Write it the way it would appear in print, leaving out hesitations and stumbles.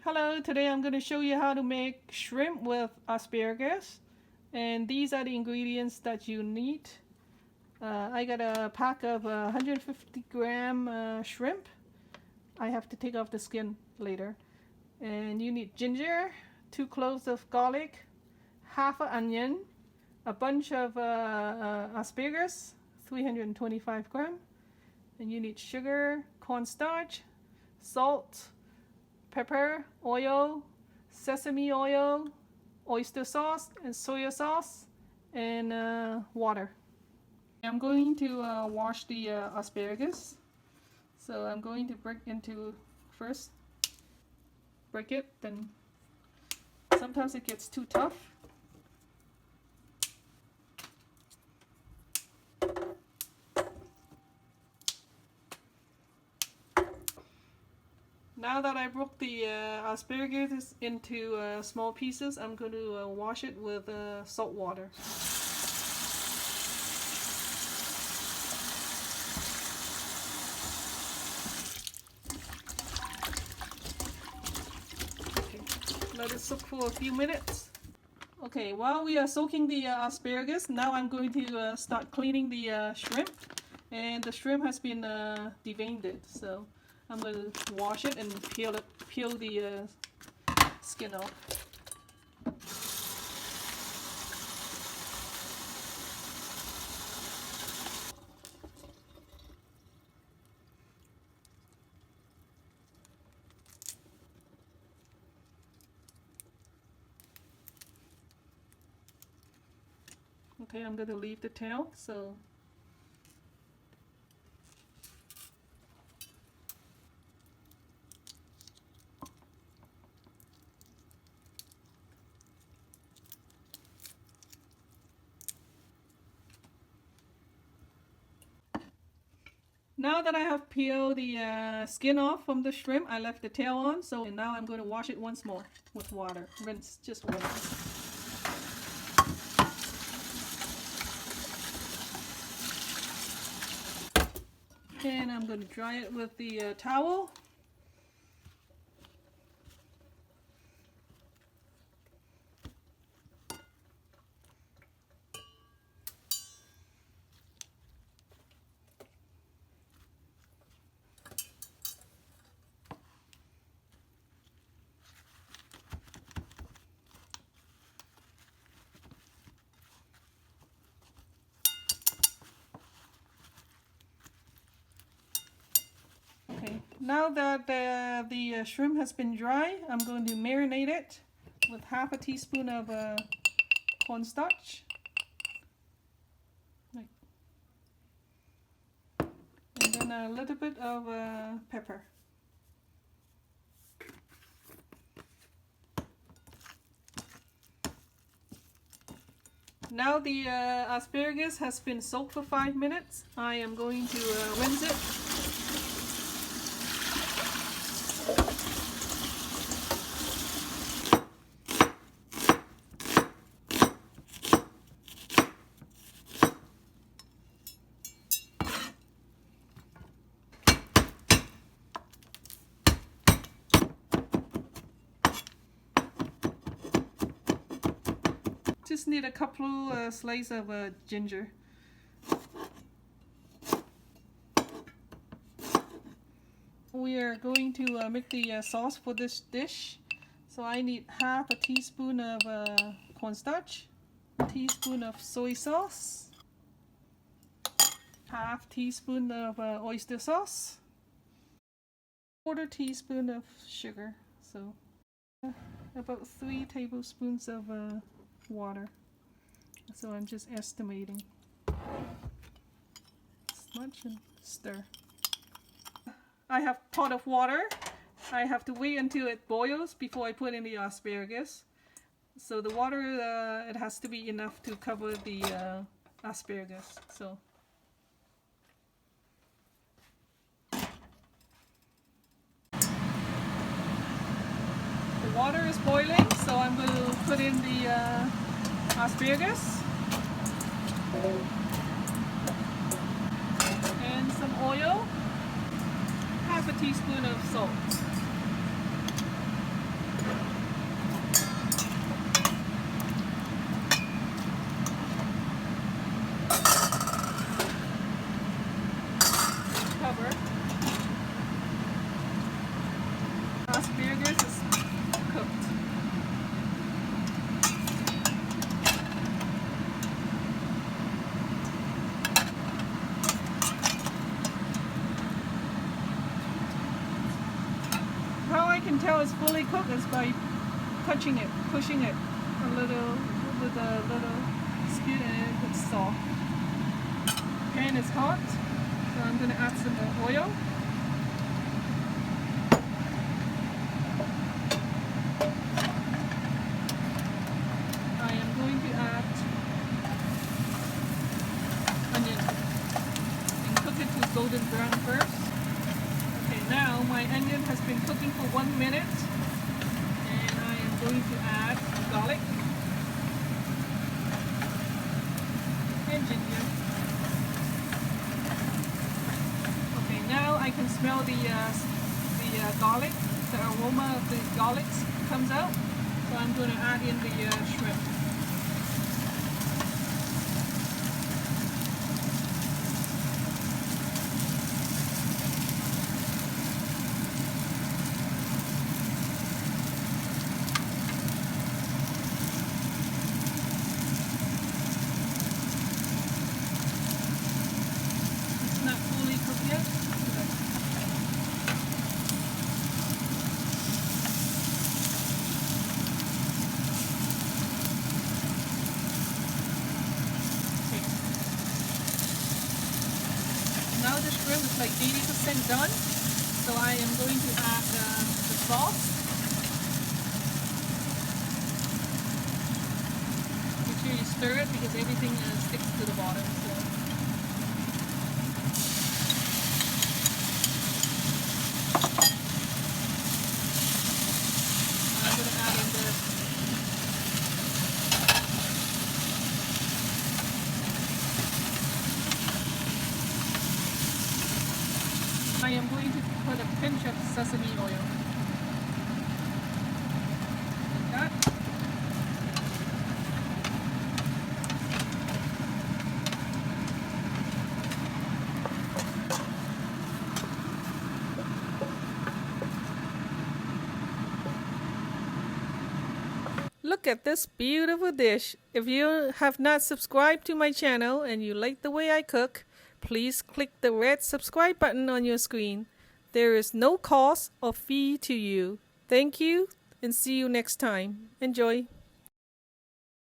Hello, today I'm going to show you how to make shrimp with asparagus, and these are the ingredients that you need. I got a pack of 150 gram shrimp. I have to take off the skin later. And you need ginger, 2 cloves of garlic, half an onion, a bunch of asparagus, 325 gram, and you need sugar, cornstarch, salt, pepper, oil, sesame oil, oyster sauce, and soya sauce, and water. I'm going to wash the asparagus. So I'm going to break it, then sometimes it gets too tough. Now that I broke the asparagus into small pieces, I'm going to wash it with salt water. Okay, let it soak for a few minutes. Okay, while we are soaking the asparagus, now I'm going to start cleaning the shrimp. And the shrimp has been deveined, so I'm going to wash it and peel the skin off. Okay, I'm going to leave the tail, so now that I have peeled the skin off from the shrimp, I left the tail on, so and now I'm going to wash it once more with water. Rinse, just rinse. And I'm going to dry it with the towel. Okay, now that the shrimp has been dry, I'm going to marinate it with half a teaspoon of cornstarch. And then a little bit of pepper. Now the asparagus has been soaked for 5 minutes. I am going to rinse it. Just need a couple slices of ginger. We are going to make the sauce for this dish. So I need half a teaspoon of cornstarch, a teaspoon of soy sauce, half teaspoon of oyster sauce, 1/4 teaspoon of sugar. So about 3 tablespoons of water. So I'm just estimating. Much and stir. I have a pot of water. I have to wait until it boils before I put in the asparagus. So the water, it has to be enough to cover the asparagus. So the water is boiling, so I'm going to put in the asparagus and some oil, half a teaspoon of salt. tell it's fully cooked is by touching it, pushing it a little with a little skewer, and it gets soft. Pan is hot, so I'm going to add some oil. I am going to add onion and cook it to golden brown first. Okay, now my onion has been cooking for 1 minute, and I am going to add garlic and ginger. Okay, now I can smell the garlic. The aroma of the garlic comes out, so I'm going to add in the shrimp. It's not fully cooked yet. Now the shrimp is like 80% done, so I am going to add the sauce. Make sure you stir it because everything sticks to the bottom. So. I'm going to add in the I am going to put a pinch of sesame oil. Like that. Look at this beautiful dish. If you have not subscribed to my channel and you like the way I cook, please click the red subscribe button on your screen. There is no cost or fee to you. Thank you and see you next time. Enjoy.